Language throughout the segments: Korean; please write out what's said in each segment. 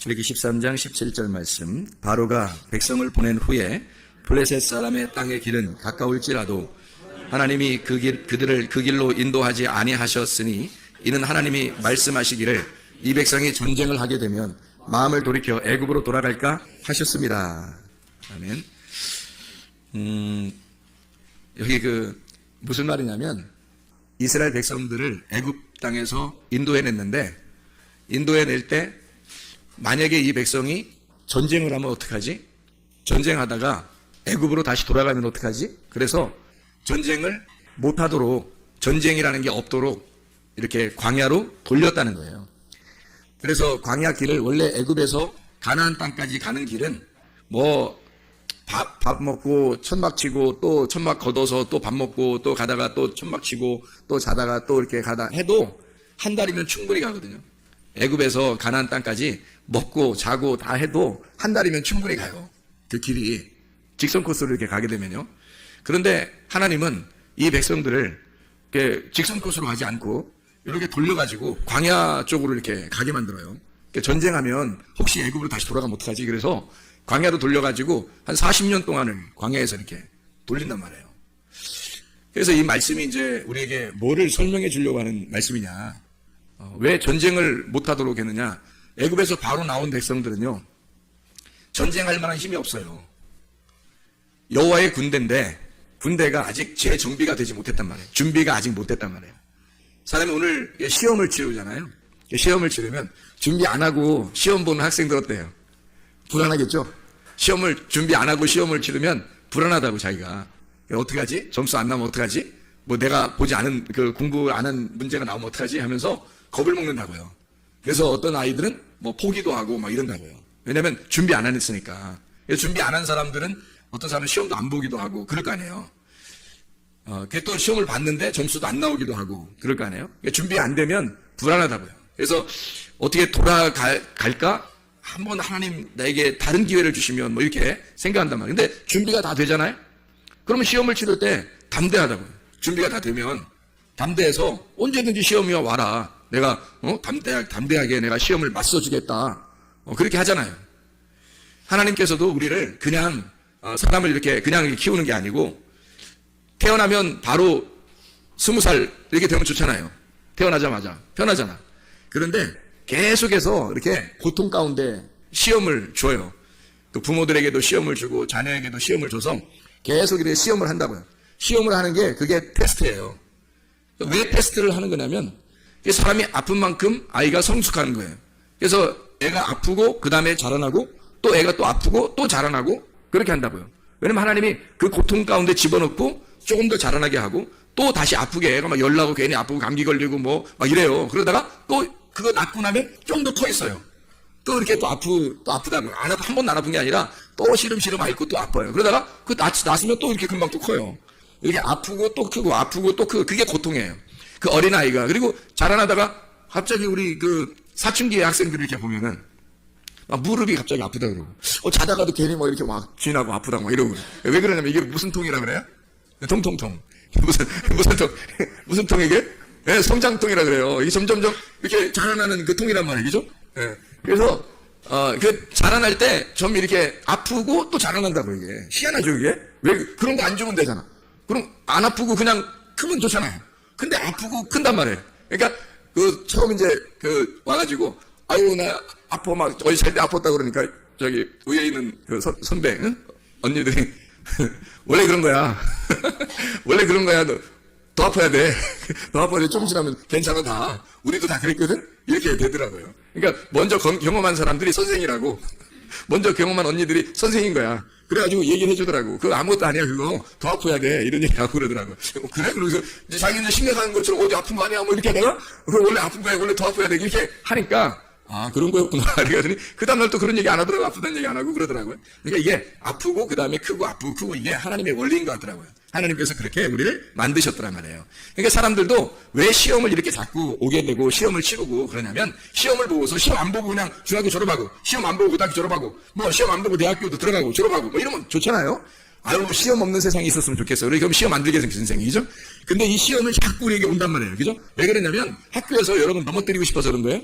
출애굽기 13장 17절 말씀. 바로가 백성을 보낸 후에 블레셋 사람의 땅의 길은 가까울지라도 하나님이 그들을 그 길로 인도하지 아니하셨으니 이는 하나님이 말씀하시기를 이 백성이 전쟁을 하게 되면 마음을 돌이켜 애굽으로 돌아갈까 하셨습니다. 아멘. 여기 무슨 말이냐면 이스라엘 백성들을 애굽 땅에서 인도해냈는데 인도해낼 때 만약에 이 백성이 전쟁을 하면 어떡하지? 전쟁하다가 애굽으로 다시 돌아가면 어떡하지? 그래서 전쟁을 못하도록 전쟁이라는 게 없도록 이렇게 광야로 돌렸다는 거예요. 그래서 광야 길을 원래 애굽에서 가나안 땅까지 가는 길은 밥 먹고 천막 치고 또 천막 걷어서 또 밥 먹고 또 가다가 또 천막 치고 또 자다가 또 이렇게 가다 해도 한 달이면 충분히 가거든요. 애굽에서 가나안 땅까지 먹고 자고 다 해도 한 달이면 충분히 가요. 그 길이 직선 코스로 이렇게 가게 되면요. 그런데 하나님은 이 백성들을 이렇게 직선 코스로 가지 않고 이렇게 돌려가지고 광야 쪽으로 이렇게 가게 만들어요. 전쟁하면 혹시 애굽으로 다시 돌아가면 어떡하지? 그래서 광야로 돌려가지고 한 40년 동안을 광야에서 이렇게 돌린단 말이에요. 그래서 이 말씀이 이제 우리에게 뭐를 설명해 주려고 하는 말씀이냐? 왜 전쟁을 못하도록 했느냐? 애굽에서 바로 나온 백성들은요, 전쟁할 만한 힘이 없어요. 여호와의 군대인데 군대가 아직 재정비가 되지 못했단 말이에요. 준비가 아직 못됐단 말이에요. 사람이 오늘 시험을 치르잖아요. 시험을 치르면 준비 안 하고 시험 보는 학생들 어때요? 불안하겠죠? 시험을 준비 안 하고 시험을 치르면 불안하다고 자기가. 어떻게 하지? 점수 안 나오면 어떡하지? 내가 보지 않은 공부 안 한 문제가 나오면 어떡하지? 하면서 겁을 먹는다고요. 그래서 어떤 아이들은 포기도 하고 이런다고요. 왜냐면 준비 안 했으니까. 준비 안 한 사람들은 어떤 사람은 시험도 안 보기도 하고 그럴 거 아니에요. 또 시험을 봤는데 점수도 안 나오기도 하고 그럴 거 아니에요. 준비 안 되면 불안하다고요. 그래서 어떻게 돌아갈까? 한번 하나님 나에게 다른 기회를 주시면 이렇게 생각한단 말이에요. 근데 준비가 다 되잖아요. 그러면 시험을 치를 때 담대하다고요. 준비가 다 되면 담대해서 언제든지 시험이 와라. 내가 담대하게 내가 시험을 맞서주겠다. 그렇게 하잖아요. 하나님께서도 우리를 그냥 사람을 이렇게 그냥 키우는 게 아니고 태어나면 바로 20살 이렇게 되면 좋잖아요. 태어나자마자 편하잖아. 그런데 계속해서 이렇게 고통 가운데 시험을 줘요. 또 부모들에게도 시험을 주고 자녀에게도 시험을 줘서 계속 이렇게 시험을 한다고요. 시험을 하는 게 그게 테스트예요. 왜 테스트를 하는 거냐면 사람이 아픈 만큼 아이가 성숙하는 거예요. 그래서 애가 아프고 그 다음에 자라나고 또 애가 또 아프고 또 자라나고 그렇게 한다고요. 왜냐면 하나님이 그 고통 가운데 집어넣고 조금 더 자라나게 하고 또 다시 아프게 애가 열나고 괜히 아프고 감기 걸리고 이래요. 그러다가 또 그거 낫고 나면 좀 더 커 있어요. 또 이렇게 또 아프다고. 한 번도 안 아픈 게 아니라 또 시름시름 앓고 또 아파요. 그러다가 났으면 또 이렇게 금방 또 커요. 이렇게 아프고 또 크고 아프고 또 크고 그게 고통이에요. 그 어린아이가. 그리고 자라나다가 갑자기 우리 사춘기의 학생들을 이렇게 보면은 무릎이 갑자기 아프다 그러고 자다가도 괜히 이렇게 쥐나고 아프다 이러고. 왜 그러냐면 이게 무슨 통이라 그래요? 통통통. 무슨 통 이게? 네, 성장통이라 그래요. 이게 점점점 이렇게 자라나는 그 통이란 말이죠. 네. 그래서 자라날 때 좀 이렇게 아프고 또 자라난다고 이게. 희한하죠 이게? 왜 그런 거 안 주면 되잖아. 그럼 안 아프고 그냥 크면 좋잖아요. 근데 아프고 큰단 말이에요. 그러니까 처음 이제 와가지고 아유 나 아파 어디 살 때 아팠다 그러니까 저기 위에 있는 선배 응? 언니들이 원래 그런 거야. 원래 그런 거야. 너 더 아파야 돼. 더 아파야 돼. 좀 지나면 괜찮아 다. 우리도 다 그랬거든. 이렇게 되더라고요. 그러니까 먼저 경험한 사람들이 선생이라고. 먼저 경험한 언니들이 선생인 거야. 그래가지고 얘기를 해주더라고. 그거 아무것도 아니야 그거. 더 아파야 돼. 이런 얘기 하고 그러더라고. 그래? 그래서 자기는 심각한 것처럼 어디 아픈 거 아니야? 이렇게 하다가 그거 원래 아픈 거야. 원래 더 아파야 돼. 이렇게 하니까 그런 거였구나. 그러더니 그 다음날 또 그런 얘기 안 하더라고. 아프다는 얘기 안 하고 그러더라고요. 그러니까 이게 아프고 그 다음에 크고 아프고 크고 이게 하나님의 원리인 것 같더라고요. 하나님께서 그렇게 우리를 만드셨더란 말이에요. 그러니까 사람들도 왜 시험을 이렇게 자꾸 오게 되고 시험을 치르고 그러냐면 시험을 보고서 시험 안 보고 그냥 중학교 졸업하고 시험 안 보고 고등학교 졸업하고 시험 안 보고 대학교도 들어가고 졸업하고 이러면 좋잖아요. 아유 시험 없는 세상이 있었으면 좋겠어요. 그럼 시험 안 들게 생긴 세상이죠. 근데 이 시험을 자꾸 우리에게 온단 말이에요. 그죠? 왜 그러냐면 학교에서 여러분 넘어뜨리고 싶어서 그런 거예요.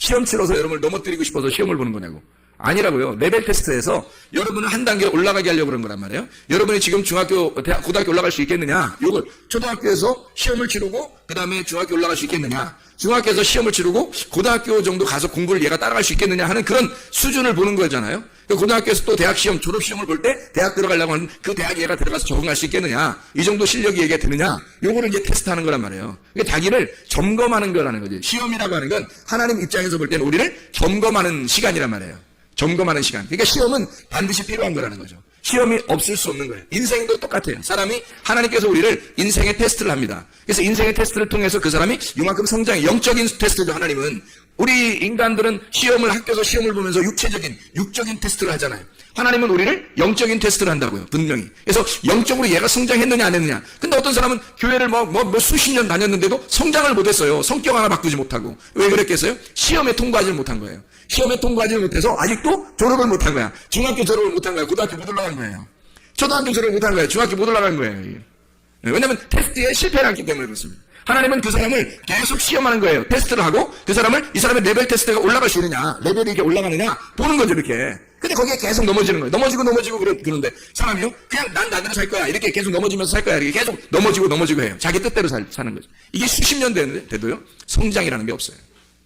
시험 치러서 여러분을 넘어뜨리고 싶어서 시험을 보는 거냐고. 아니라고요. 레벨 테스트에서 여러분을 한 단계 올라가게 하려고 그런 거란 말이에요. 여러분이 지금 중학교, 대학, 고등학교 올라갈 수 있겠느냐? 요걸 초등학교에서 시험을 치르고 그 다음에 중학교 올라갈 수 있겠느냐? 중학교에서 시험을 치르고 고등학교 정도 가서 공부를 얘가 따라갈 수 있겠느냐 하는 그런 수준을 보는 거잖아요. 고등학교에서 또 대학 시험, 졸업 시험을 볼 때 대학 들어가려고 하는 그 대학 얘가 들어가서 적응할 수 있겠느냐? 이 정도 실력이 얘가 되느냐? 요거를 이제 테스트하는 거란 말이에요. 그러니까 자기를 점검하는 거라는 거지. 시험이라고 하는 건 하나님 입장에서 볼 때는 우리를 점검하는 시간이란 말이에요. 점검하는 시간. 그러니까 시험은 반드시 필요한 거라는 거죠. 시험이 없을 수 없는 거예요. 인생도 똑같아요. 사람이 하나님께서 우리를 인생의 테스트를 합니다. 그래서 인생의 테스트를 통해서 그 사람이 이만큼 성장해. 영적인 테스트죠. 하나님은. 우리 인간들은 시험을 학교에서 시험을 보면서 육적인 테스트를 하잖아요. 하나님은 우리를 영적인 테스트를 한다고요. 분명히. 그래서 영적으로 얘가 성장했느냐 안 했느냐. 근데 어떤 사람은 교회를 수십 년 다녔는데도 성장을 못했어요. 성격 하나 바꾸지 못하고. 왜 그랬겠어요? 시험에 통과하지 못한 거예요. 시험에 통과하지 못해서 아직도 졸업을 못한 거야. 중학교 졸업을 못한 거야. 고등학교 못 올라간 거예요. 초등학교 졸업을 못한 거예요. 중학교 못 올라간 거예요. 왜냐하면 테스트에 실패를 했기 때문에 그렇습니다. 하나님은 그 사람을 계속 시험하는 거예요. 테스트를 하고 그 사람을 이 사람의 레벨 테스트가 올라갈 수 있느냐, 레벨이 이렇게 올라가느냐 보는 거죠. 이렇게. 근데 거기에 계속 넘어지는 거예요. 넘어지고 그러는데 사람이요 그냥 난 나대로 살 거야 이렇게 계속 넘어지면서 살 거야 이렇게 계속 넘어지고 해요. 자기 뜻대로 사는 거죠. 이게 수십 년 돼도요 성장이라는 게 없어요.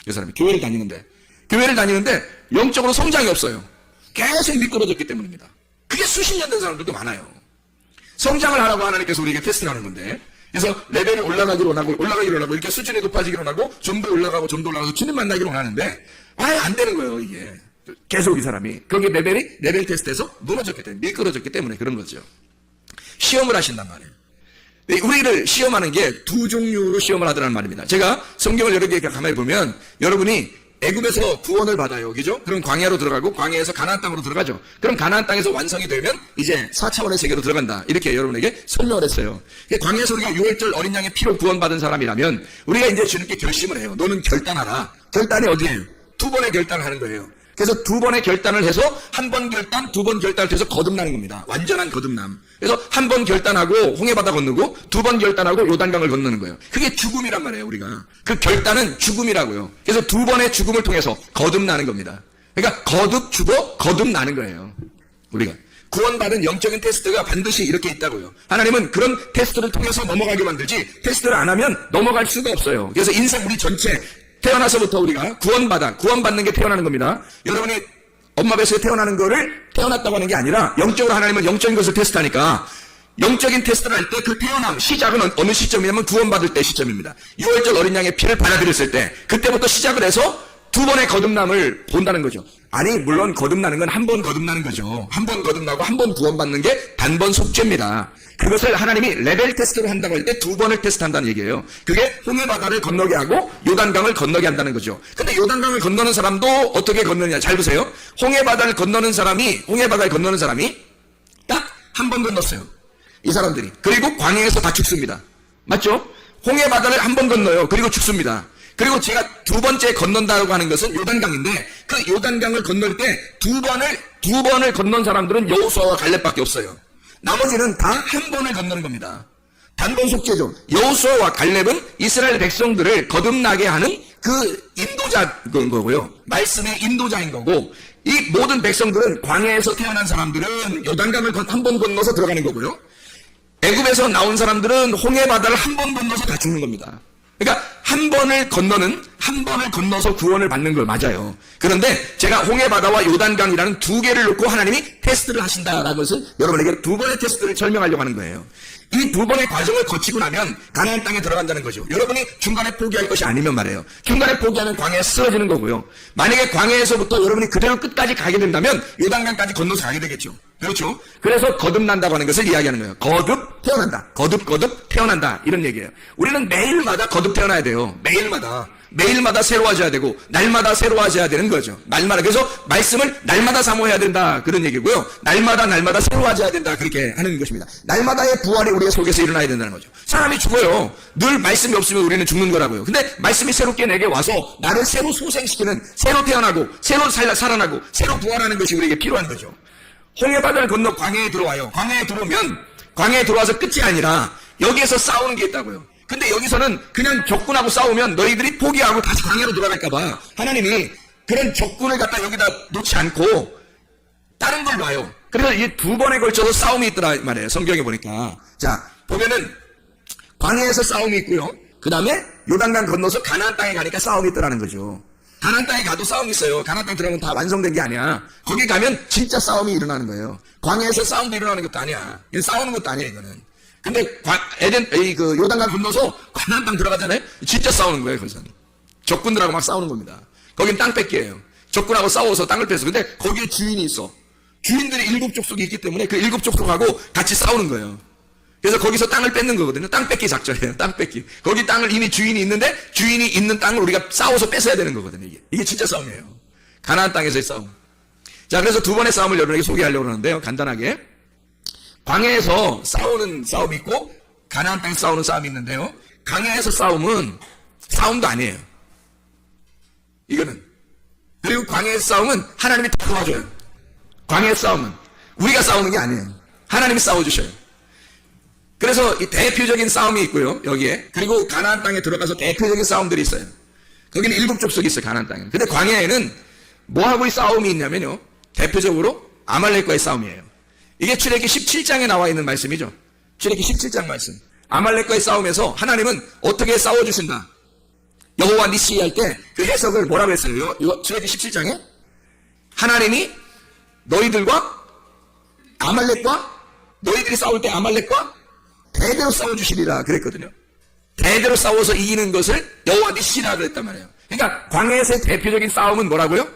그 사람이 교회를 다니는데 영적으로 성장이 없어요. 계속 미끄러졌기 때문입니다. 그게 수십 년 된 사람들도 많아요. 성장을 하라고 하나님께서 우리에게 테스트를 하는 건데, 그래서 레벨이 올라가기로 원하고 이렇게 수준이 높아지기로 원하고 좀 더 올라가서 주님 만나기로 원하는데 아예 안 되는 거예요. 이게 계속 이 사람이 거기 레벨 테스트에서 무너졌기 때문에 미끄러졌기 때문에 그런 거죠. 시험을 하신단 말이에요. 우리를 시험하는 게 두 종류로 시험을 하더라는 말입니다. 제가 성경을 여러 개 가만히 보면 여러분이 애굽에서 구원을 받아요. 그죠? 그럼 광야로 들어가고 광야에서 가나안 땅으로 들어가죠. 그럼 가나안 땅에서 완성이 되면 이제 4차원의 세계로 들어간다. 이렇게 여러분에게 설명을 했어요. 광야에서 우리가 6월절 어린 양의 피로 구원받은 사람이라면 우리가 이제 주님께 결심을 해요. 너는 결단하라. 결단이 어디예요? 두 번의 결단을 하는 거예요. 그래서 두 번의 결단을 해서 한 번 결단, 두 번 결단을 해서 거듭나는 겁니다. 완전한 거듭남. 그래서 한 번 결단하고 홍해바다 건너고 두 번 결단하고 요단강을 건너는 거예요. 그게 죽음이란 말이에요, 우리가. 그 결단은 죽음이라고요. 그래서 두 번의 죽음을 통해서 거듭나는 겁니다. 그러니까 거듭나는 거예요. 우리가. 구원받은 영적인 테스트가 반드시 이렇게 있다고요. 하나님은 그런 테스트를 통해서 넘어가게 만들지 테스트를 안 하면 넘어갈 수가 없어요. 그래서 인생 우리 전체 태어나서부터 우리가 구원받는 게 태어나는 겁니다. 여러분이 엄마 뱃속에 태어나는 거를 태어났다고 하는 게 아니라 영적으로 하나님은 영적인 것을 테스트하니까 영적인 테스트를 할 때 그 태어남 시작은 어느 시점이냐면 구원받을 때 시점입니다. 6월절 어린 양의 피를 받아들였을 때 그때부터 시작을 해서 두 번의 거듭남을 본다는 거죠. 아니 물론 거듭나는 건 한 번 거듭나는 거죠. 한 번 거듭나고 한 번 구원받는 게 단번 속죄입니다. 그것을 하나님이 레벨 테스트를 한다고 할 때 두 번을 테스트한다는 얘기예요. 그게 홍해바다를 건너게 하고 요단강을 건너게 한다는 거죠. 근데 요단강을 건너는 사람도 어떻게 건너느냐 잘 보세요. 홍해바다를 건너는 사람이 딱 한 번 건넜어요. 이 사람들이. 그리고 광야에서 다 죽습니다. 맞죠? 홍해바다를 한 번 건너요. 그리고 죽습니다. 그리고 제가 두 번째 건넌다고 하는 것은 요단강인데 그 요단강을 건널 때 두 번을 건넌 사람들은 여호수아와 갈렙밖에 없어요. 나머지는 다 한 번을 건너는 겁니다. 단번 속죄죠. 여호수아와 갈렙은 이스라엘 백성들을 거듭나게 하는 그 인도자인 거고요. 말씀의 인도자인 거고 이 모든 백성들은 광야에서 태어난 사람들은 요단강을 한 번 건너서 들어가는 거고요. 애굽에서 나온 사람들은 홍해바다를 한 번 건너서 다 죽는 겁니다. 그러니까 한 번을 건너서 구원을 받는 걸 맞아요. 그런데 제가 홍해바다와 요단강이라는 두 개를 놓고 하나님이 테스트를 하신다라는 것은 여러분에게 두 번의 테스트를 설명하려고 하는 거예요. 이 두 번의 과정을 거치고 나면 가나안 땅에 들어간다는 거죠. 여러분이 중간에 포기할 것이 아니면 말이에요. 중간에 포기하면 광야에 쓰러지는 거고요. 만약에 광야에서부터 여러분이 그대로 끝까지 가게 된다면 요단강까지 건너서 가게 되겠죠. 그렇죠? 그래서 거듭난다고 하는 것을 이야기하는 거예요. 거듭 태어난다. 거듭 태어난다. 이런 얘기예요. 우리는 매일마다 거듭 태어나야 돼요. 매일마다 새로워져야 되고 날마다 새로워져야 되는 거죠. 날마다. 그래서 말씀을 날마다 사모해야 된다. 그런 얘기고요. 날마다 새로워져야 된다. 그렇게 하는 것입니다. 날마다의 부활이 우리의 속에서 일어나야 된다는 거죠. 사람이 죽어요. 늘 말씀이 없으면 우리는 죽는 거라고요. 근데 말씀이 새롭게 내게 와서 나를 새로 소생시키는 새로 태어나고 새로 살아나고 새로 부활하는 것이 우리에게 필요한 거죠. 홍해바다를 건너 광야에 들어와요. 광야에 들어오면 광야에 들어와서 끝이 아니라 여기에서 싸우는 게 있다고요. 근데 여기서는 그냥 적군하고 싸우면 너희들이 포기하고 다시 광야로 돌아갈까봐 하나님이 그런 적군을 갖다 여기다 놓지 않고 다른 걸 놔요. 그래서 이게 두 번에 걸쳐서 싸움이 있더라 말이에요. 성경에 보니까. 자, 보면은 광야에서 싸움이 있고요. 그 다음에 요단강 건너서 가나안 땅에 가니까 싸움이 있더라는 거죠. 가나안 땅에 가도 싸움이 있어요. 가나안 땅 들어가면 다 완성된 게 아니야. 거기 가면 진짜 싸움이 일어나는 거예요. 광야에서 싸움도 일어나는 것도 아니야. 이건 싸우는 것도 아니야, 이거는. 근데 요단강 건너서 가나안 땅 들어가잖아요. 진짜 싸우는 거예요, 거기서는. 적군들하고 막 싸우는 겁니다. 거긴 땅 뺏기예요. 적군하고 싸워서 땅을 뺏어. 근데 거기에 주인이 있어. 주인들이 7 족속이 있기 때문에 그 7 족속하고 같이 싸우는 거예요. 그래서 거기서 땅을 뺏는 거거든요. 땅 뺏기 작전이에요. 땅 뺏기. 거기 땅을 이미 주인이 있는데 주인이 있는 땅을 우리가 싸워서 뺏어야 되는 거거든요. 이게 진짜 싸움이에요. 가나안 땅에서의 싸움. 자, 그래서 두 번의 싸움을 여러분에게 소개하려고 하는데요. 간단하게. 광야에서 싸우는 싸움이 있고 가나안 땅에서 싸우는 싸움이 있는데요. 광야에서 싸움은 싸움도 아니에요. 이거는. 그리고 광야에서 싸움은 하나님이 다 도와줘요. 광야의 싸움은 우리가 싸우는 게 아니에요. 하나님이 싸워주셔요. 그래서 이 대표적인 싸움이 있고요. 여기에. 그리고 가나안 땅에 들어가서 대표적인 싸움들이 있어요. 거기는 7 족속이 있어요. 가나안 땅에. 근데 광야에는 뭐하고의 싸움이 있냐면요. 대표적으로 아말렉과의 싸움이에요. 이게 출애기 17장에 나와 있는 말씀이죠. 출애기 17장 말씀. 아말렉과의 싸움에서 하나님은 어떻게 싸워주신다. 여호와 니시 할 때 그 해석을 뭐라고 했어요? 이거 출애기 17장에 하나님이 너희들과 아말렉과 너희들이 싸울 때 아말렉과 대대로 싸워주시리라 그랬거든요. 대대로 싸워서 이기는 것을 여호와 니시라 그랬단 말이에요. 그러니까 광야에서의 대표적인 싸움은 뭐라고요?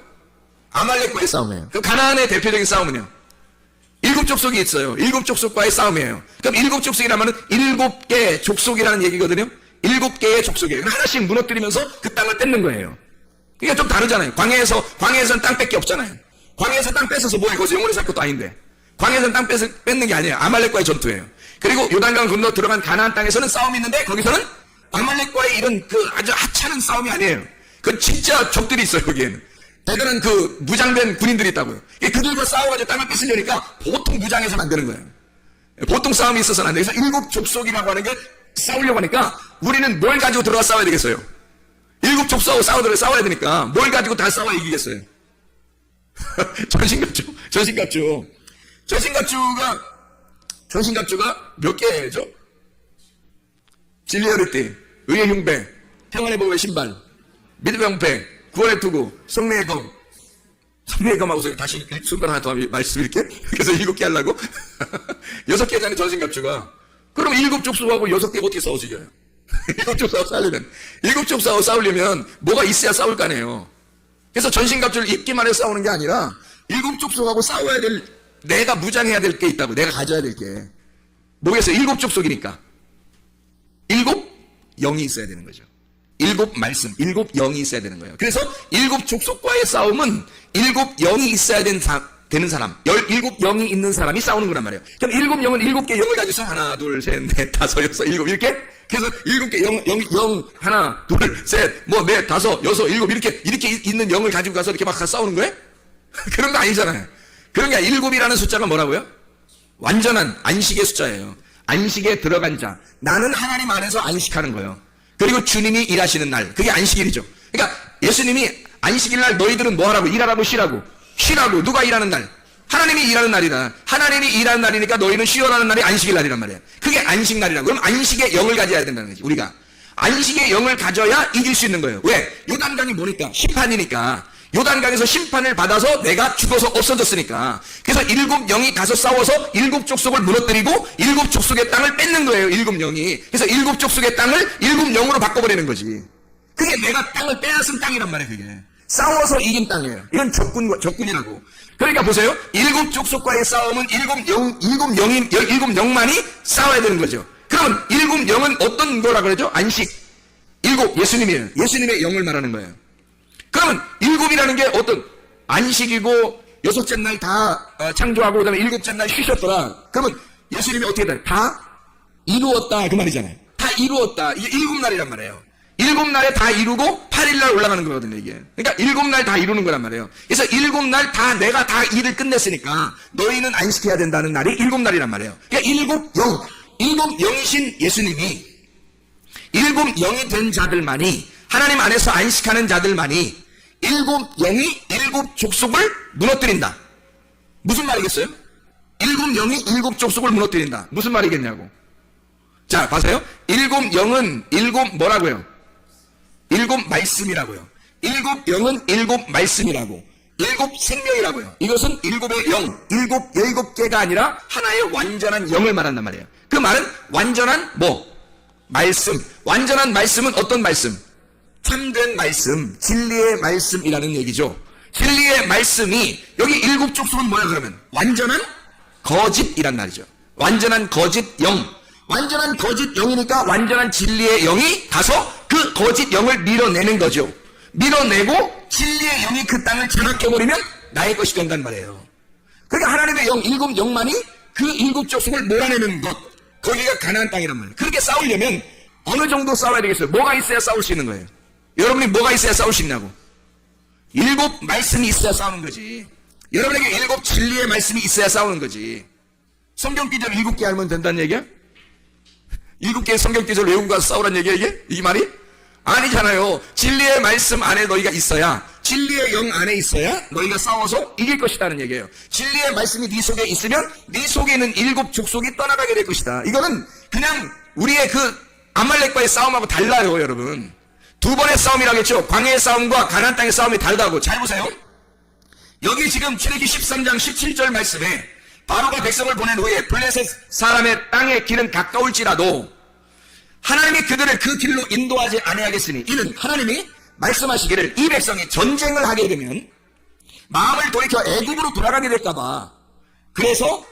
아말렉과의 싸움이에요. 그럼 가나안의 대표적인 싸움은요? 7 족속이 있어요. 7 족속과의 싸움이에요. 그럼 7 족속이라면 7개 족속이라는 얘기거든요. 7개의 족속이에요. 하나씩 무너뜨리면서 그 땅을 뺏는 거예요. 그러니까 좀 다르잖아요. 광야에서는 땅 뺏기 없잖아요. 광야에서 땅 뺏어서 뭐해? 거기서 영혼을 살 것도 아닌데. 광야에서는 땅 뺏는 게 아니에요. 아말렉과의 전투예요. 그리고 요단강 건너 들어간 가나안 땅에서는 싸움이 있는데 거기서는 아말렉과의 이런 그 아주 하찮은 싸움이 아니에요. 그 진짜 적들이 있어요. 거기에는. 대단한 그 무장된 군인들이 있다고요. 그들과 싸워가지고 땅을 뺏으려니까 보통 무장해서는 안 되는 거예요. 보통 싸움이 있어서는 안 돼요. 그래서 7 족속이라고 하는 게 싸우려고 하니까 우리는 뭘 가지고 들어가 싸워야 되겠어요? 7 족속하고 싸워야 되니까 뭘 가지고 다 싸워야 이기겠어요? 전신갑주가 몇 개죠? 진리의 허리띠, 의의 흉배, 평안의 보호의 신발, 믿음의 방패, 구원의 투구, 성례의 검. 성례의 검하고서 다시 순간 하나 더 말씀드릴게. 그래서 7개 하려고. 6개잖아요, 전신갑주가. 그럼 7 족속하고 6개가 어떻게 싸워서 이겨요? 7 족속하고 싸우려면. 7 족속하고 싸우려면 뭐가 있어야 싸울 거 아니에요. 그래서 전신갑주를 입기만 해서 싸우는 게 아니라 7 족속하고 싸워야 될, 내가 무장해야 될 게 있다고. 내가 가져야 될 게. 뭐겠어요? 7 족속이니까. 7 영이 있어야 되는 거죠. 7 말씀, 7 영이 있어야 되는 거예요. 그래서 7 족속과의 싸움은 7 영이 있어야 되는 사람, 7 영이 있는 사람이 싸우는 거란 말이에요. 그럼 7 영은 7개 영을 가지고 하나, 둘, 셋, 넷, 다섯, 여섯, 일곱 이렇게. 그래서 7개 영, 하나, 둘, 셋, 뭐, 넷, 다섯, 여섯, 일곱 이렇게 있는 영을 가지고 가서 이렇게 막 싸우는 거예요? 그런 거 아니잖아요. 그런 게 7이라는 숫자가 뭐라고요? 완전한 안식의 숫자예요. 안식에 들어간 자. 나는 하나님 안에서 안식하는 거예요. 그리고 주님이 일하시는 날. 그게 안식일이죠. 그러니까 예수님이 안식일 날 너희들은 뭐 하라고? 일하라고 쉬라고. 쉬라고. 누가 일하는 날? 하나님이 일하는 날이다. 하나님이 일하는 날이니까 너희는 쉬어라는 날이 안식일 날이란 말이에요. 그게 안식 날이라고. 그럼 안식의 영을 가져야 된다는 거지. 우리가. 안식의 영을 가져야 이길 수 있는 거예요. 왜? 요단강이 뭐니까? 심판이니까. 요단강에서 심판을 받아서 내가 죽어서 없어졌으니까. 그래서 7 영이 가서 싸워서 7 족속을 무너뜨리고 7 족속의 땅을 뺏는 거예요. 7 영이. 그래서 7 족속의 땅을 7 영으로 바꿔버리는 거지. 그게 내가 땅을 빼앗은 땅이란 말이에요. 그게. 싸워서 이긴 땅이에요. 이건 적군이라고. 그러니까 보세요. 7 족속과의 싸움은 7 영만이 싸워야 되는 거죠. 그러면 7 영은 어떤 거라 그러죠? 안식. 7 예수님이에요. 예수님의 영을 말하는 거예요. 그러면 7이라는 게 어떤 안식이고 6째 날 다 창조하고 그다음에 7째 날 쉬셨더라. 그러면 예수님이 어떻게 돼? 다 이루었다 그 말이잖아요. 다 이루었다. 이게 7날이란 말이에요. 7날에 다 이루고 8일날 올라가는 거거든요. 이게. 그러니까 7날 다 이루는 거란 말이에요. 그래서 7날 다 내가 다 일을 끝냈으니까 너희는 안식해야 된다는 날이 7날이란 말이에요. 그러니까 7 영이신 예수님이 일곱 영이 된 자들만이, 하나님 안에서 안식하는 자들만이 일곱 영이 일곱 족속을 무너뜨린다. 무슨 말이겠어요? 일곱 영이 일곱 족속을 무너뜨린다. 무슨 말이겠냐고. 자, 봐세요. 일곱 영은 일곱 뭐라고요? 일곱 말씀이라고요. 일곱 영은 일곱 말씀이라고. 일곱 생명이라고요. 이것은 일곱의 영, 일곱 개가 아니라 하나의 완전한 영을 말한단 말이에요. 그 말은 완전한 말씀. 완전한 말씀은 어떤 말씀? 참된 말씀, 진리의 말씀이라는 얘기죠. 진리의 말씀이 여기 일곱 족속은 뭐야 그러면? 완전한 거짓이란 말이죠. 완전한 거짓 영. 완전한 거짓 영이니까 완전한 진리의 영이 가서 그 거짓 영을 밀어내는 거죠. 밀어내고 진리의 영이 그 땅을 장악해버리면 나의 것이 된단 말이에요. 그러니까 하나님의 영, 일곱 영만이 그 일곱 족속을 몰아내는 것, 거기가 가나안 땅이란 말이에요. 그렇게 싸우려면 어느 정도 싸워야 되겠어요? 뭐가 있어야 싸울 수 있는 거예요? 여러분이 뭐가 있어야 싸울 수 있냐고. 일곱 말씀이 있어야 싸우는 거지. 여러분에게 일곱 진리의 말씀이 있어야 싸우는 거지. 성경 기절 일곱 개 알면 된다는 얘기야? 일곱 개의 성경 기절 외우고 가서 싸우란 얘기야 이게? 이 말이? 아니잖아요. 진리의 말씀 안에 너희가 있어야, 진리의 영 안에 있어야 너희가 싸워서 이길 것이라는 얘기예요. 진리의 말씀이 네 속에 있으면 네 속에 있는 일곱 족속이 떠나가게 될 것이다. 이거는 그냥 우리의 그 아말렉과의 싸움하고 달라요, 여러분. 두 번의 싸움이라겠죠. 광야의 싸움과 가나안 땅의 싸움이 다르다고. 잘 보세요. 여기 지금 출애굽기 13장 17절 말씀에 바로가 백성을 보낸 후에 블레셋 사람의 땅의 길은 가까울지라도 하나님이 그들을 그 길로 인도하지 아니하겠으니, 이는 하나님이 말씀하시기를 이 백성이 전쟁을 하게 되면 마음을 돌이켜 애굽으로 돌아가게 될까봐, 그래서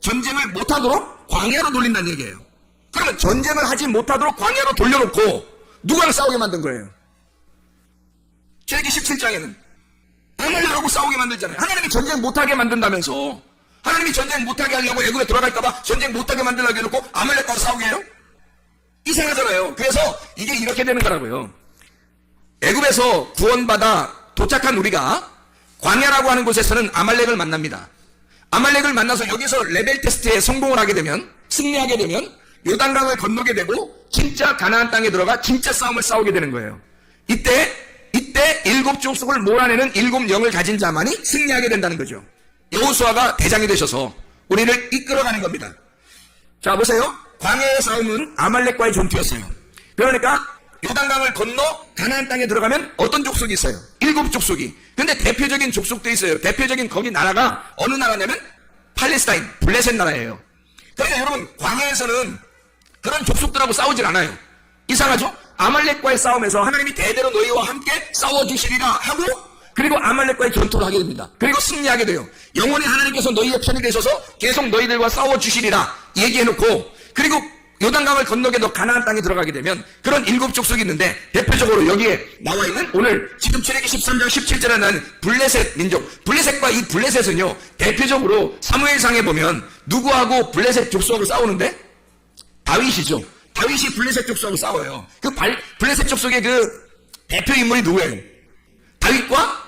전쟁을 못하도록 광야로 돌린다는 얘기예요. 그러면 전쟁을 하지 못하도록 광야로 돌려놓고 누구랑 싸우게 만든 거예요? 출애굽기 17장에는 아말렉하고 싸우게 만들잖아요. 하나님이 전쟁 못하게 만든다면서. 하나님이 전쟁 못하게 하려고 애굽에 돌아갈까봐 전쟁 못하게 만들려고 해놓고 아말렉하고 싸우게 해요? 이상하잖아요. 그래서 이게 이렇게 되는 거라고요. 애굽에서 구원받아 도착한 우리가 광야라고 하는 곳에서는 아말렉을 만납니다. 아말렉을 만나서 여기서 레벨 테스트에 성공을 하게 되면, 승리하게 되면 요단강을 건너게 되고 진짜 가나안 땅에 들어가 진짜 싸움을 싸우게 되는 거예요. 이때 일곱 족속을 몰아내는 일곱 영을 가진 자만이 승리하게 된다는 거죠. 여호수아가 대장이 되셔서 우리를 이끌어가는 겁니다. 자, 보세요. 광야의 싸움은 아말렉과의 전투였어요. 그러니까 요단강을 건너 가나안 땅에 들어가면 어떤 족속이 있어요? 일곱 족속이. 근데 대표적인 족속도 있어요. 대표적인 거기 나라가 어느 나라냐면 팔레스타인, 블레셋 나라예요. 그러니까 여러분, 광야에서는 그런 족속들하고 싸우질 않아요. 이상하죠? 아말렉과의 싸움에서 하나님이 대대로 너희와 함께 싸워주시리라 하고, 그리고 아말렉과의 전투를 하게 됩니다. 그리고 승리하게 돼요. 영원히 하나님께서 너희의 편이 되셔서 계속 너희들과 싸워주시리라 얘기해놓고, 그리고 요단강을 건너게 너 가나안 땅에 들어가게 되면 그런 일곱 족속이 있는데, 대표적으로 여기에 나와 있는 오늘 지금 출애굽기 13장 17절에 나는 블레셋 민족, 블레셋과 이 블레셋은요, 대표적으로 사무엘상에 보면 누구하고 블레셋 족속하고 싸우는데? 다윗이죠. 다윗이 블레셋 족속하고 싸워요. 블레셋 족속의 그 대표 인물이 누구예요? 다윗과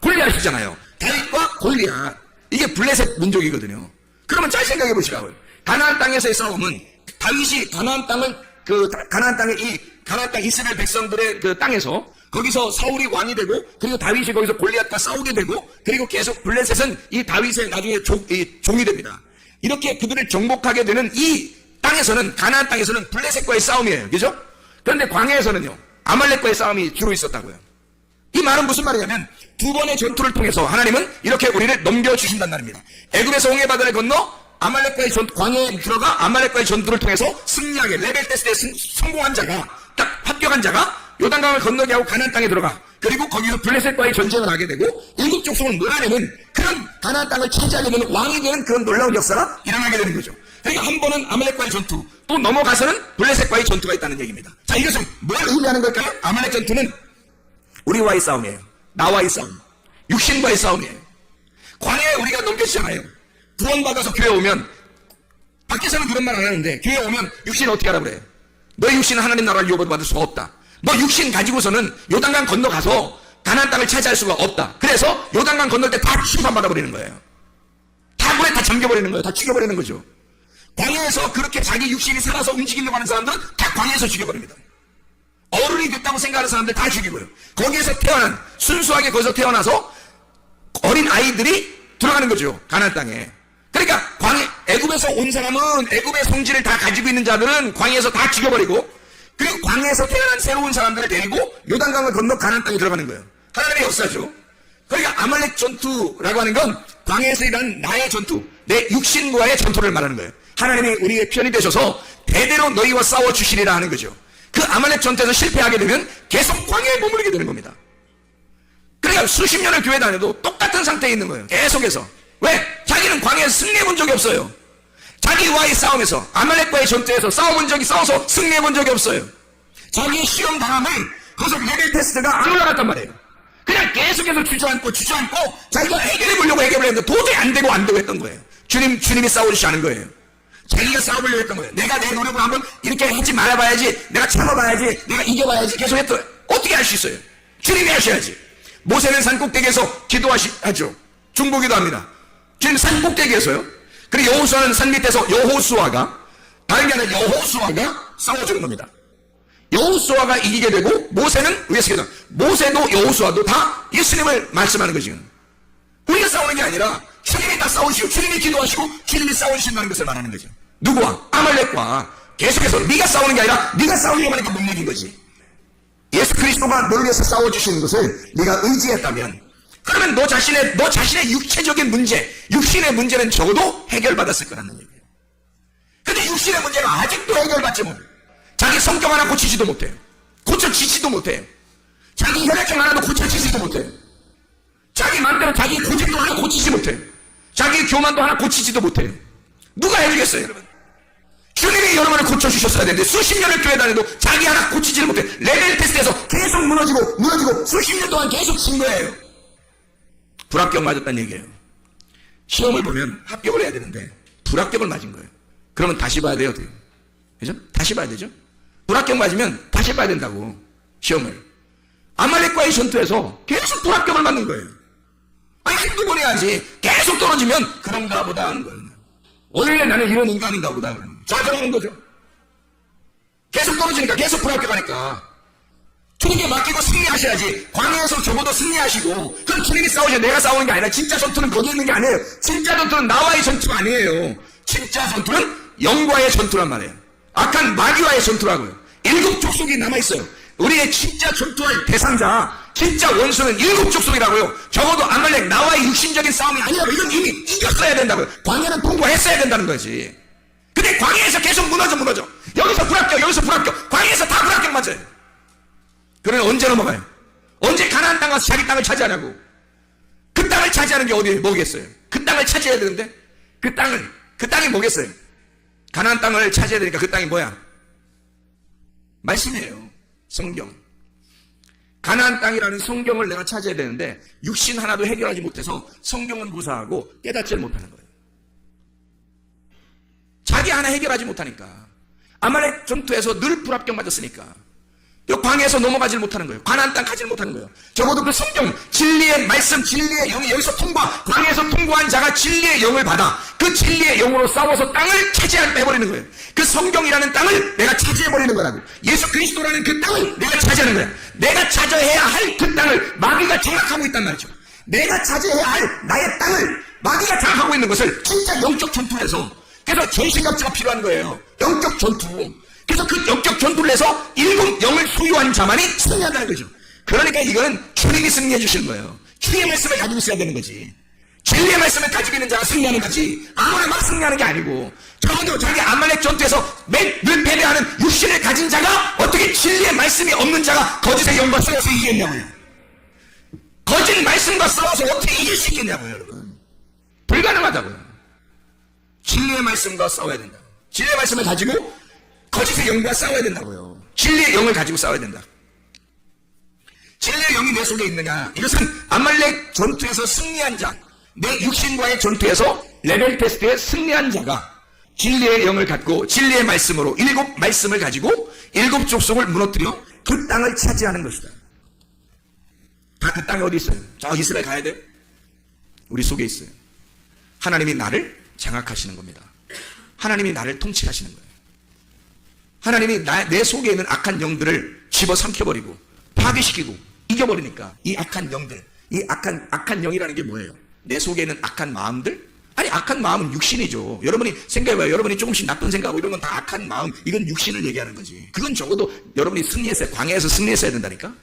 골리앗이잖아요. 다윗과 골리앗. 이게 블레셋 민족이거든요. 그러면 잘 생각해 보시라고요. 가나안 땅에서의 싸움은 다윗이 가나안 땅의 가나안 땅 이스라엘 백성들의 그 땅에서, 거기서 사울이 왕이 되고, 그리고 다윗이 거기서 골리앗과 싸우게 되고, 그리고 계속 블레셋은 이 다윗의 나중에 종이 됩니다. 이렇게 그들을 정복하게 되는 이 땅에서는, 가나안 땅에서는 블레셋과의 싸움이에요. 그죠? 그런데 광야에서는요, 아말렉과의 싸움이 주로 있었다고요. 이 말은 무슨 말이냐면, 두 번의 전투를 통해서 하나님은 이렇게 우리를 넘겨주신단 말입니다. 애굽에서 홍해바다를 건너 아말렉과의 광야에 들어가 아말렉과의 전투를 통해서 승리하게, 레벨 테스트에 성공한 자가, 딱 합격한 자가 요단강을 건너게 하고 가나안 땅에 들어가, 그리고 거기서 블레셋과의 전쟁을 하게 되고 일곱 족속을 몰아내는 그런 가나안 땅을 차지하게 되는 왕이 되는 그런 놀라운 역사가 일어나게 되는 거죠. 그러니까 한 번은 아말렉과의 전투, 또 넘어가서는 블레셋과의 전투가 있다는 얘기입니다. 자, 이것은 뭘 의미하는 걸까요? 아말렉 전투는 우리와의 싸움이에요. 나와의 싸움, 육신과의 싸움이에요. 광야에 우리가 넘겨지잖아요. 구원받아서 교회 오면, 밖에서는 그런 말 안 하는데 교회 오면 육신 어떻게 하라 그래요? 너의 육신은 하나님 나라를 유업받을 수가 없다. 너 육신 가지고서는 요단강 건너가서 가나안 땅을 차지할 수가 없다. 그래서 요단강 건널 때 다 심판받아 버리는 거예요. 다 물에 다 잠겨버리는 거예요. 다 죽여버리는 거죠. 광야에서 그렇게 자기 육신이 살아서 움직이려고 하는 사람들은 다 광야에서 죽여버립니다. 어른이 됐다고 생각하는 사람들 다 죽이고요. 거기에서 태어난, 순수하게 거기서 태어나서 어린 아이들이 들어가는 거죠. 가나안 땅에. 그러니까 애굽에서 온 사람은, 애굽의 성질을 다 가지고 있는 자들은 광야에서 다 죽여버리고, 그리고 광야에서 태어난 새로운 사람들을 데리고 요단강을 건너 가나안 땅에 들어가는 거예요. 하나님의 역사죠. 그러니까 아말렉 전투라고 하는 건 광야에서 일어난 나의 전투, 내 육신과의 전투를 말하는 거예요. 하나님이 우리의 편이 되셔서 대대로 너희와 싸워 주시리라 하는 거죠. 그 아말렉 전투에서 실패하게 되면 계속 광야에 머무르게 되는 겁니다. 그러니까 수십 년을 교회 다녀도 똑같은 상태에 있는 거예요. 계속해서. 왜? 자기는 광야에서 승리해 본 적이 없어요. 자기와의 싸움에서, 아말렉과의 전투에서 싸워본 적이, 싸워서 승리해 본 적이 없어요. 자기의 시험 당함을 거기서 레벨 테스트가 안 올라갔단 말이에요. 그냥 계속해서 주저앉고 자기가 해결해 보려고 해결을 했는데 도저히 안 되고 했던 거예요. 주님이 싸워주지 않은 거예요. 자기가 싸워보려고 했던 거예요. 내가 내 노력으로 한번 이렇게 하지 말아봐야지, 내가 참아봐야지, 내가 이겨봐야지 계속 했더니 어떻게 할 수 있어요? 주님이 하셔야지. 모세는 산꼭대기에서 기도하죠. 중보기도합니다. 주님 산꼭대기에서요. 그리고 여호수아는 산 밑에서 다른 게 아니라 여호수아가 싸워주는 겁니다. 여호수아가 이기게 되고 모세는 위에서 기도. 모세도 여호수아도 다 예수님을 말씀하는 거지. 우리가 싸우는 게 아니라 주님이 다 싸우시고 주님이 기도하시고 주님이 싸우신다는 것을 말하는 거죠. 누구와? 아말렉과. 계속해서 네가 싸우는 게 아니라 네가 싸우려고 하니까 못 이긴 거지. 예수 그리스도가 너를 위해서 싸워주시는 것을 네가 의지했다면, 그러면 너 자신의 육체적인 문제, 육신의 문제는 적어도 해결받았을 거라는 얘기예요. 근데 육신의 문제가 아직도 해결받지 못해요. 자기 성격 하나 고치지도 못해요. 고쳐지지도 못해요. 자기 혈액형 하나도 고쳐지지도 못해요. 자기 마음대로 자기 고집도 하나 고치지 못해요. 자기 교만도 하나 고치지도 못해요. 누가 해주겠어요, 여러분? 주님이 여러분을 고쳐주셨어야 되는데 수십 년을 교회 다녀도 자기 하나 고치지를 못해. 레벨 테스트에서 계속 무너지고 수십 년 동안 계속 진 거예요. 불합격 맞았다는 얘기예요. 시험을 보면 합격을 해야 되는데 불합격을 맞은 거예요. 그러면 다시 봐야 돼요. 그죠? 다시 봐야 되죠? 불합격 맞으면 다시 봐야 된다고, 시험을. 아말렉과의 전투에서 계속 불합격을 맞는 거예요. 아니, 한두 번 해야지. 계속 떨어지면 그런가 보다 하는 거예요. 원래 나는 이런 인간인가 보다. 좌절하는 거죠. 계속 떨어지니까, 계속 불합격하니까. 주님께 맡기고 승리하셔야지. 광야에서 적어도 승리하시고, 그럼 주님이 싸우셔야. 내가 싸우는 게 아니라, 진짜 전투는 거기 있는 게 아니에요. 진짜 전투는 나와의 전투가 아니에요. 진짜 전투는 영과의 전투란 말이에요. 악한 마귀와의 전투라고요. 7 족속이 남아있어요. 우리의 진짜 전투할 대상자, 진짜 원수는 7 족속이라고요. 적어도 아말렉, 나와의 육신적인 싸움이 아니라고. 이건 이미 이겼어야 된다고요. 광야는 통과했어야 된다는 거지. 근데 광야에서 계속 무너져. 여기서 불합격. 광야에서 다 불합격 맞아요. 그러면 언제 넘어가요? 언제 가나안 땅 가서 자기 땅을 차지하냐고. 그 땅을 차지하는 게 어디 뭐겠어요? 그 땅을 차지해야 되는데 그 땅이 뭐겠어요? 가나안 땅을 차지해야 되니까 그 땅이 뭐야? 말씀이에요. 성경. 가나안 땅이라는 성경을 내가 차지해야 되는데 육신 하나도 해결하지 못해서 성경은 무사하고 깨닫지를 못하는 거예요. 자기 하나 해결하지 못하니까. 아말렉 전투에서 늘 불합격 맞았으니까 이 광야에서 넘어가질 못하는 거예요. 가나안 땅 가질 못하는 거예요. 적어도 그 성경, 진리의 말씀, 진리의 영이 여기서 광야에서 통과한 자가 진리의 영을 받아 그 진리의 영으로 싸워서 땅을 해버리는 거예요. 그 성경이라는 땅을 내가 차지해버리는 거라고. 예수 그리스도라는 그 땅을 내가 차지하는 거야. 내가 차지해야 할 그 땅을 마귀가 장악하고 있단 말이죠. 내가 차지해야 할 나의 땅을 마귀가 장악하고 있는 것을 진짜 영적 전투에서, 그래서 전신갑주가 필요한 거예요. 영적 전투. 그래서 그 영적 전투를 해서 7 영을 소유한 자만이 승리한다는 거죠. 그러니까 이거는 주님이 승리해 주시는 거예요. 주의 말씀을 가지고 있어야 되는 거지. 진리의 말씀을 가지고 있는 자가 승리하는 거지, 아무나 막 승리하는 게 아니고. 적어도 자기 아말렉 전투에서 늘 패배하는 육신을 가진 자가 어떻게 진리의 말씀이 없는 자가 거짓의 영과 싸워서 이기겠냐고요. 거짓 말씀과 싸워서 어떻게 이길 수 있겠냐고요, 여러분. 불가능하다고요. 진리의 말씀과 싸워야 된다. 진리의 말씀을 가지고 거짓의 영과 싸워야 된다고요. 진리의 영을 가지고 싸워야 된다. 진리의 영이 내 속에 있느냐, 이것은 아말렉 전투에서 승리한 자, 내 육신과의 전투에서 레벨 테스트에 승리한 자가 진리의 영을 갖고 진리의 말씀으로 7 말씀을 가지고 7 족속을 무너뜨려 그 땅을 차지하는 것이다. 다 그 땅에 어디 있어요? 저 이스라엘 가야 돼요? 우리 속에 있어요. 하나님이 나를 장악하시는 겁니다. 하나님이 나를 통치하시는 거예요. 하나님이 내 속에 있는 악한 영들을 집어삼켜버리고 파괴시키고 이겨버리니까 이 악한 영들, 이 악한 영이라는 게 뭐예요? 내 속에 있는 악한 마음들? 아니, 악한 마음은 육신이죠. 여러분이 생각해봐요. 여러분이 조금씩 나쁜 생각하고 이런 건 다 악한 마음, 이건 육신을 얘기하는 거지. 그건 적어도 여러분이 승리했어야, 광야에서 승리했어야 된다니까?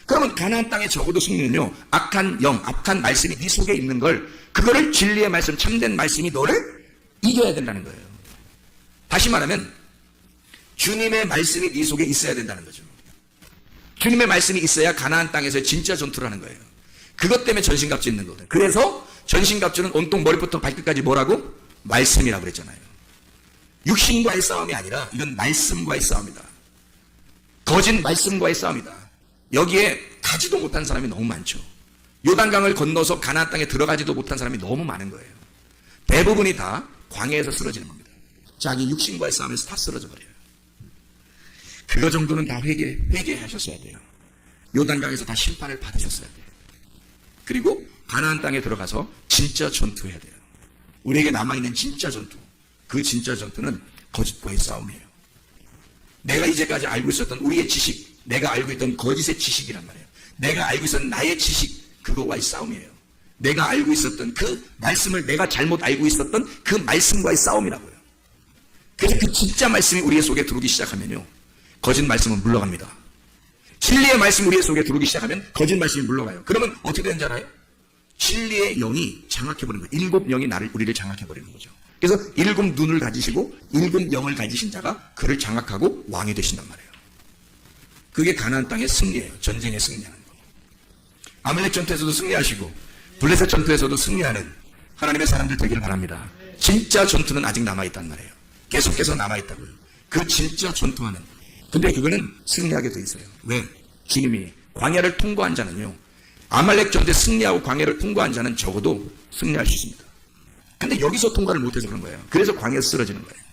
그러면 가나안 땅에 적어도 승리는요, 악한 영, 악한 말씀이 네 속에 있는 걸, 그거를 진리의 말씀, 참된 말씀이 너를 이겨야 된다는 거예요. 다시 말하면 주님의 말씀이 네 속에 있어야 된다는 거죠. 주님의 말씀이 있어야 가나안 땅에서 진짜 전투를 하는 거예요. 그것 때문에 전신갑주 있는 거거든요. 그래서 전신갑주는 온통 머리부터 발끝까지 뭐라고? 말씀이라고 그랬잖아요. 육신과의 싸움이 아니라 이건 말씀과의 싸움이다. 거짓 말씀과의 싸움이다. 여기에 가지도 못한 사람이 너무 많죠. 요단강을 건너서 가나안 땅에 들어가지도 못한 사람이 너무 많은 거예요. 대부분이 다 광야에서 쓰러지는 겁니다. 자기 육신과의 싸움에서 다 쓰러져 버려요. 그거 정도는 다 회개하셨어야 돼요. 요단강에서 다 심판을 받으셨어야 돼요. 그리고 가나안 땅에 들어가서 진짜 전투해야 돼요. 우리에게 남아있는 진짜 전투, 그 진짜 전투는 거짓과의 싸움이에요. 내가 이제까지 알고 있었던 우리의 지식, 내가 알고 있던 거짓의 지식이란 말이에요. 내가 알고 있었던 나의 지식, 그거와의 싸움이에요. 내가 알고 있었던 그 말씀을 내가 잘못 알고 있었던 그 말씀과의 싸움이라고요. 그래서 그 진짜 말씀이 우리의 속에 들어오기 시작하면요, 거짓 말씀은 물러갑니다. 진리의 말씀 우리의 속에 들어오기 시작하면 거짓 말씀이 물러가요. 그러면 어떻게 되는지 알아요? 진리의 영이 장악해버리는 거예요. 7 영이 우리를 장악해버리는 거죠. 그래서 7 눈을 가지시고 7 영을 가지신 자가 그를 장악하고 왕이 되신단 말이에요. 그게 가나안 땅의 승리예요. 전쟁에 승리하는 거. 아말렉 전투에서도 승리하시고 블레셋 전투에서도 승리하는 하나님의 사람들 되기를 바랍니다. 진짜 전투는 아직 남아있단 말이에요. 계속해서 남아있다고요. 그 진짜 전투하는. 근데 그거는 승리하게 돼 있어요. 왜? 주님이 광야를 통과한 자는요, 아말렉 전투에 승리하고 광야를 통과한 자는 적어도 승리할 수 있습니다. 근데 여기서 통과를 못해서 그런 거예요. 그래서 광야에서 쓰러지는 거예요.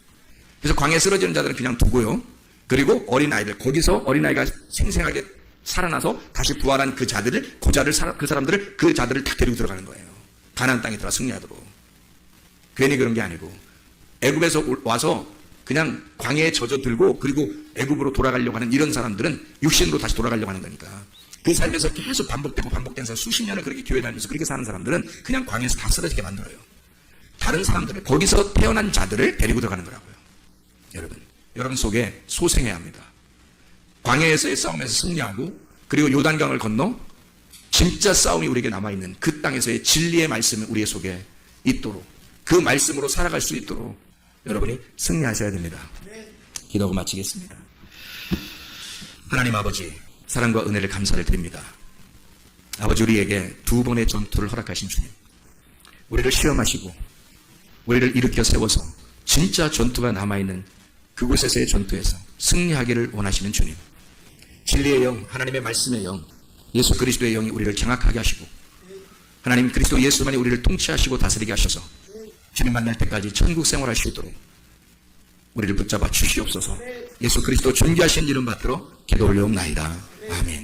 그래서 광야에 쓰러지는 자들은 그냥 두고요. 그리고 어린아이들, 거기서 어린아이가 생생하게 살아나서 다시 부활한 그 자들을, 그 자들을 다 데리고 들어가는 거예요. 가나안 땅에 들어가 승리하도록. 괜히 그런 게 아니고 애굽에서 와서 그냥 광야에 젖어들고 그리고 애굽으로 돌아가려고 하는 이런 사람들은 육신으로 다시 돌아가려고 하는 거니까, 그 삶에서 계속 반복된 사람, 수십 년을 그렇게 교회 다니면서 그렇게 사는 사람들은 그냥 광야에서 다 쓰러지게 만들어요. 다른 사람들을, 거기서 태어난 자들을 데리고 들어가는 거라고요. 여러분 속에 소생해야 합니다. 광야에서의 싸움에서 승리하고, 그리고 요단강을 건너 진짜 싸움이 우리에게 남아있는 그 땅에서의 진리의 말씀이 우리의 속에 있도록, 그 말씀으로 살아갈 수 있도록 여러분이 승리하셔야 됩니다. 기도하고 마치겠습니다. 하나님 아버지, 사랑과 은혜를 감사를 드립니다. 아버지, 우리에게 2번의 전투를 허락하신 주님, 우리를 시험하시고 우리를 일으켜 세워서 진짜 전투가 남아있는 그곳에서의 전투에서 승리하기를 원하시는 주님, 진리의 영, 하나님의 말씀의 영, 예수 그리스도의 영이 우리를 장악하게 하시고, 하나님 그리스도 예수만이 우리를 통치하시고 다스리게 하셔서 주님 만날 때까지 천국 생활할 수 있도록 우리를 붙잡아 주시옵소서. 예수 그리스도 존귀하신 이름 받들어 기도 올려옵나이다. 아멘.